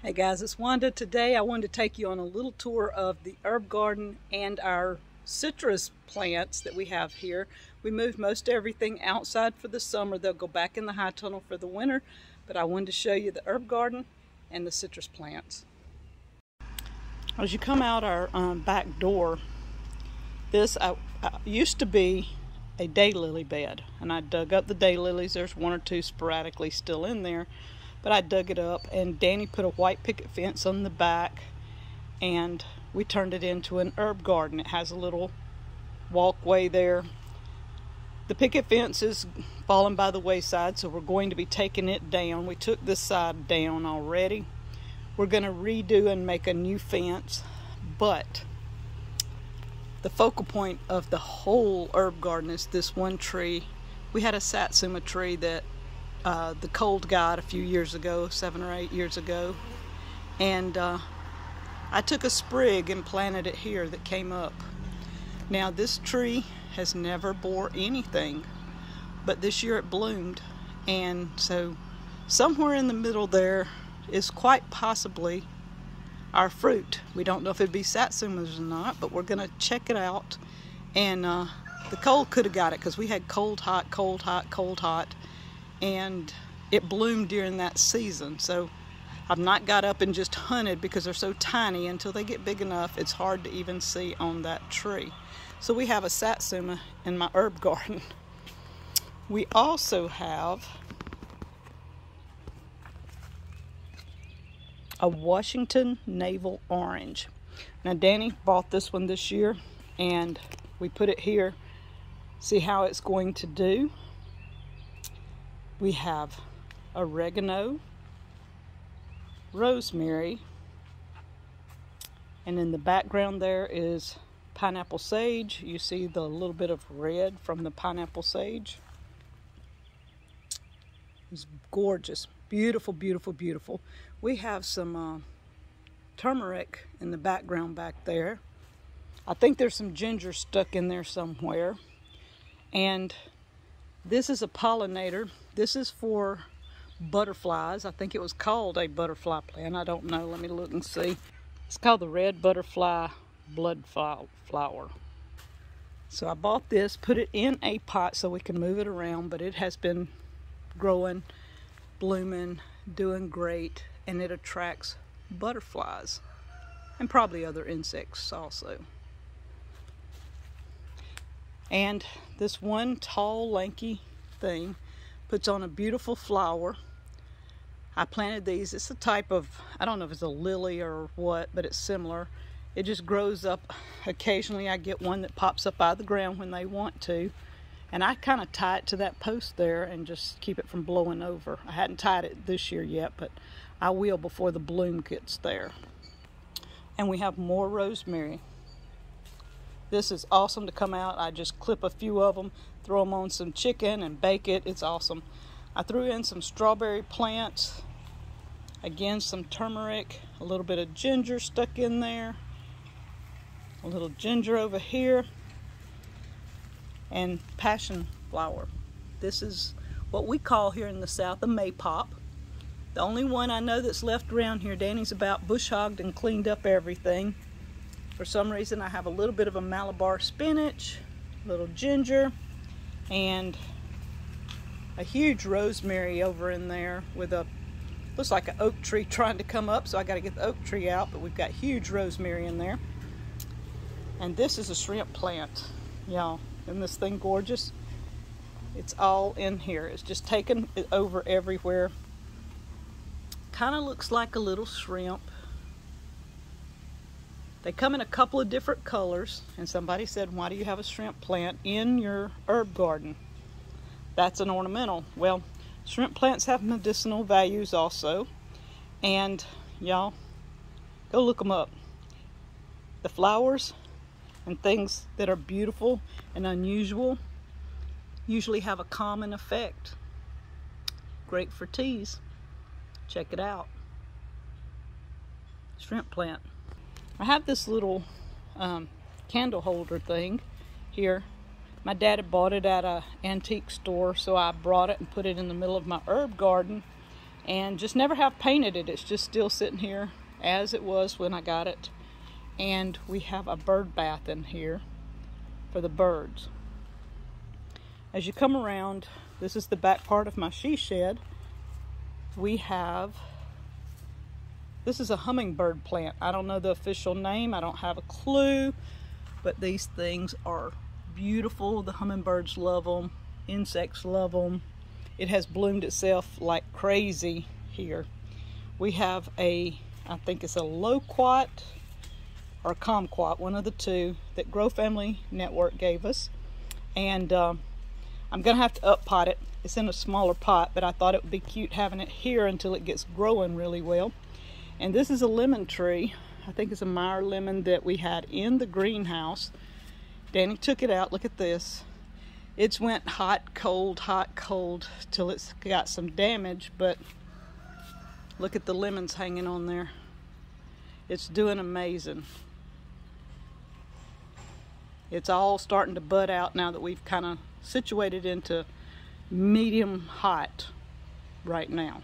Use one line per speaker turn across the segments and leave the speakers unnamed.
Hey guys, it's Wanda. Today I wanted to take you on a little tour of the herb garden and our citrus plants that we have here. We moved most everything outside for the summer. They'll go back in the high tunnel for the winter, but I wanted to show you the herb garden and the citrus plants. As you come out our back door, this used to be a daylily bed, and I dug up the daylilies. There's one or two sporadically still in there. But I dug it up, and Danny put a white picket fence on the back, and we turned it into an herb garden. It has a little walkway there. The picket fence is fallen by the wayside, so we're going to be taking it down. We took this side down already. We're going to redo and make a new fence, but the focal point of the whole herb garden is this one tree. We had a Satsuma tree that the cold got a few years ago, 7 or 8 years ago, and I took a sprig and planted it here that came up. Now this tree has never bore anything, but this year it bloomed, and so somewhere in the middle there is quite possibly our fruit. We don't know if it'd be Satsumas or not, but we're gonna check it out. And the cold could have got it because we had cold, hot, cold, hot, cold, hot, and it bloomed during that season. So I've not got up and just hunted because they're so tiny. Until they get big enough, it's hard to even see on that tree. So we have a Satsuma in my herb garden. We also have a Washington Navel Orange. Now Danny bought this one this year, and we put it here. See how it's going to do. We have oregano, rosemary, and in the background there is pineapple sage. You see the little bit of red from the pineapple sage. It's gorgeous, beautiful, beautiful, beautiful. We have some turmeric in the background back there. I think there's some ginger stuck in there somewhere. And this is a pollinator. This is for butterflies. I think it was called a butterfly plant. I don't know. Let me look and see. It's called the red butterfly blood flower. So I bought this, put it in a pot so we can move it around, but it has been growing, blooming, doing great, and it attracts butterflies and probably other insects also. And this one tall, lanky thing puts on a beautiful flower. I planted these. It's a type of, I don't know if it's a lily or what, but it's similar. It just grows up. Occasionally I get one that pops up out of the ground when they want to, and I kind of tie it to that post there and just keep it from blowing over. I hadn't tied it this year yet, but I will before the bloom gets there. And we have more rosemary. This is awesome to come out. I just clip a few of them, throw them on some chicken and bake it. It's awesome. I threw in some strawberry plants. Again, some turmeric, a little bit of ginger stuck in there. A little ginger over here. And passion flower. This is what we call here in the South a maypop. The only one I know that's left around here. Danny's about bush hogged and cleaned up everything. For some reason I have a little bit of a Malabar spinach, a little ginger, and a huge rosemary over in there with a, looks like an oak tree trying to come up, so I got to get the oak tree out, but we've got huge rosemary in there. And this is a shrimp plant, y'all. Isn't this thing gorgeous? It's all in here. It's just taken it over everywhere. Kind of looks like a little shrimp. They come in a couple of different colors, and somebody said, why do you have a shrimp plant in your herb garden? That's an ornamental. Well, shrimp plants have medicinal values also, and y'all, go look them up. The flowers and things that are beautiful and unusual usually have a common effect. Great for teas. Check it out. Shrimp plant. I have this little candle holder thing here. My dad had bought it at an antique store, so I brought it and put it in the middle of my herb garden. and just never have painted it. It's just still sitting here as it was when I got it. And we have a bird bath in here for the birds. As you come around, this is the back part of my she shed. We have, this is a hummingbird plant. I don't know the official name, I don't have a clue, but these things are beautiful. The hummingbirds love them, insects love them. It has bloomed itself like crazy here. We have a, I think it's a Loquat or a Kumquat, one of the two, that Grow Family Network gave us. And I'm gonna have to up pot it. It's in a smaller pot, but I thought it would be cute having it here until it gets growing really well. And this is a lemon tree. I think it's a Meyer lemon that we had in the greenhouse. Danny took it out. Look at this. It's went hot, cold, till it's got some damage, but look at the lemons hanging on there. It's doing amazing. It's all starting to bud out now that we've kind of situated into medium hot right now.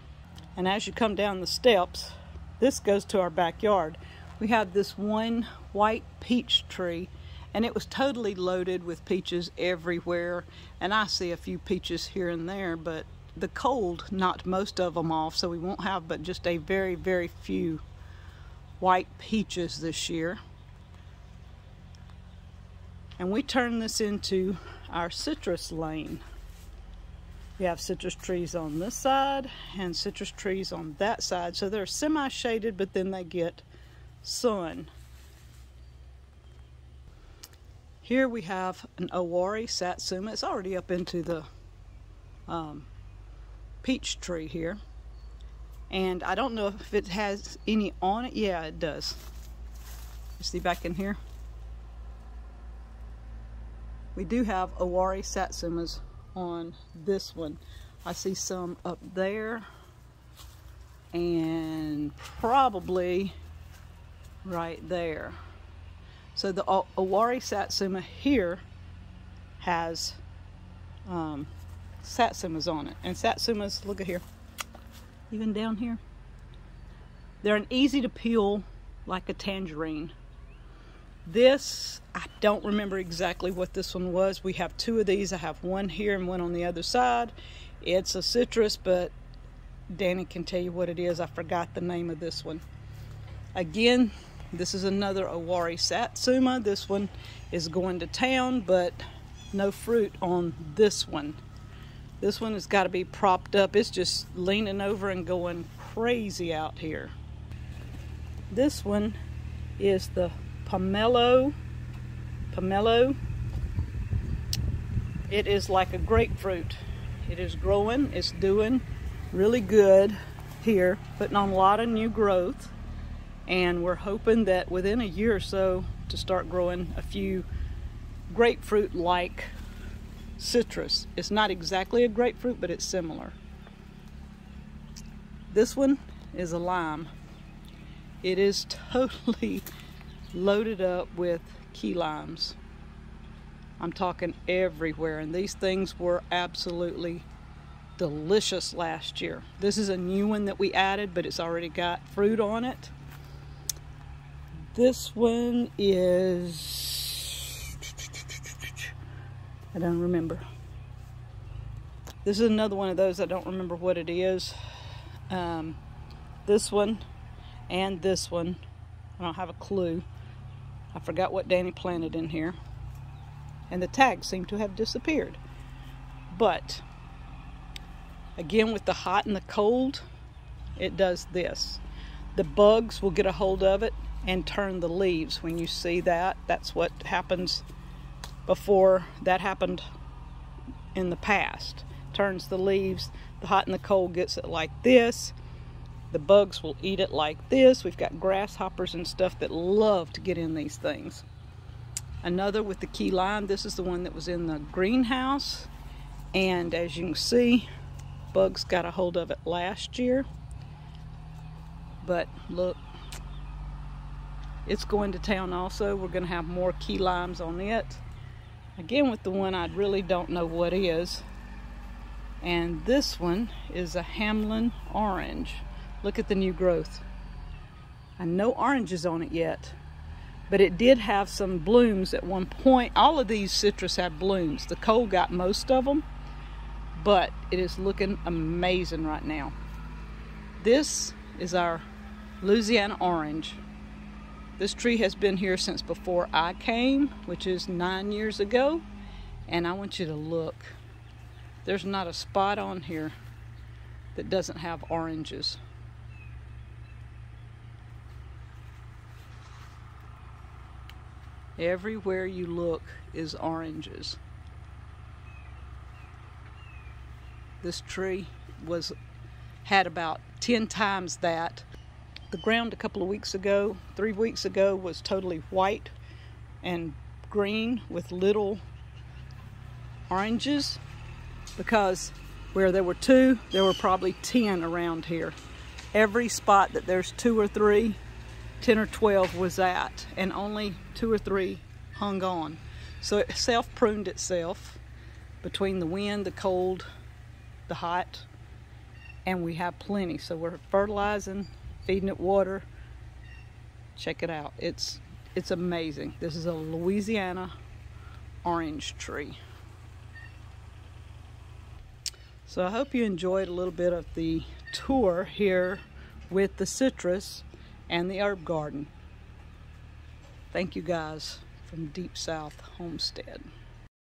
And as you come down the steps, this goes to our backyard. We have this one white peach tree, and it was totally loaded with peaches everywhere, and I see a few peaches here and there, but the cold knocked most of them off, so we won't have but just a very, very few white peaches this year. And we turn this into our citrus lane. We have citrus trees on this side and citrus trees on that side. So they're semi-shaded, but then they get sun. Here we have an Owari Satsuma. It's already up into the peach tree here. And I don't know if it has any on it. Yeah, it does. You see back in here? We do have Owari Satsumas on this one. I see some up there and probably right there. So the Owari Satsuma here has Satsumas on it. And Satsumas, look at here, even down here. They're an easy to peel like a tangerine. This, I don't remember exactly what this one was. We have two of these. I have one here and one on the other side. It's a citrus, but Danny can tell you what it is. I forgot the name of this one. Again, this is another Owari Satsuma. This one is going to town, but no fruit on this one. This one has got to be propped up. It's just leaning over and going crazy out here. This one is the Pomelo. It is like a grapefruit. It is growing. It's doing really good here, putting on a lot of new growth. And we're hoping that within a year or so to start growing a few grapefruit-like citrus. It's not exactly a grapefruit, but it's similar. This one is a lime. It is totally loaded up with key limes. I'm talking everywhere, and these things were absolutely delicious last year. This is a new one that we added, but it's already got fruit on it. This one is, I don't remember. This is another one of those I don't remember what it is. This one and this one, I don't have a clue. I forgot what Danny planted in here. And the tags seem to have disappeared. But, again, with the hot and the cold, it does this. The bugs will get a hold of it and turn the leaves. When you see that, that's what happens before. That happened in the past. Turns the leaves. The hot and the cold gets it like this. The bugs will eat it like this. We've got grasshoppers and stuff that love to get in these things. Another with the key lime. This is the one that was in the greenhouse. And as you can see, bugs got a hold of it last year. But look, it's going to town also. We're going to have more key limes on it. Again, with the one I really don't know what is. And this one is a Hamlin Orange. Look at the new growth. And no oranges on it yet, but it did have some blooms at one point. All of these citrus have blooms. The cold got most of them, but it is looking amazing right now. This is our Louisiana Orange. This tree has been here since before I came, which is 9 years ago. And I want you to look. There's not a spot on here that doesn't have oranges. Everywhere you look is oranges. This tree had about 10 times that. The ground a couple of weeks ago, 3 weeks ago, was totally white and green with little oranges, because where there were 2, there were probably 10 around here. Every spot that there's 2 or 3, 10 or 12 was at, and only 2 or 3 hung on. So it self-pruned itself between the wind, the cold, the hot, and we have plenty. So we're fertilizing, feeding it water. Check it out. It's amazing. This is a Louisiana orange tree. So I hope you enjoyed a little bit of the tour here with the citrus and the herb garden. Thank you guys from Deep South Homestead.